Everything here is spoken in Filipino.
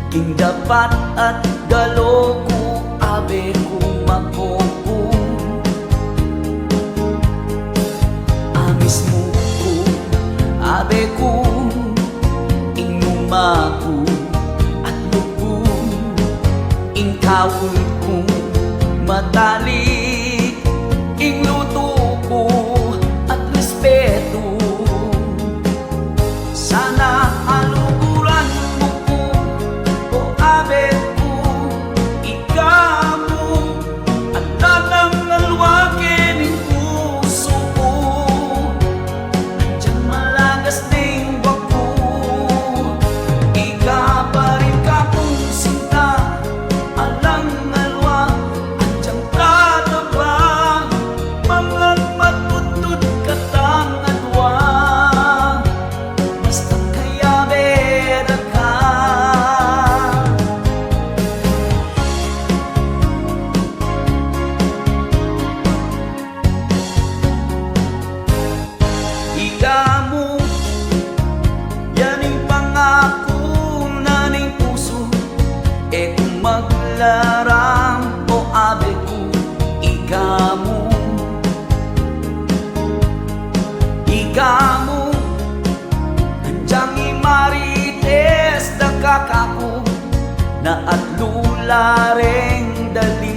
king dapat at galoku abe kumakoku amis mo ko abe ku inumaku at luku ingkawul kong matalik ing luto ko at respeto sana aluguran mo ko o abe ko ikaw at tatang nalwakin ng puso ko nandiyan malagas ding wako ika pa rin ka kong sinta alang nalwa andiyan tataba mga patutut katang adwa basta kaya beda ka ika mo yan ang pangako na ning puso e kung maglarang o abe ko ika mo nandiyan imarites na kakako na at lulareng dali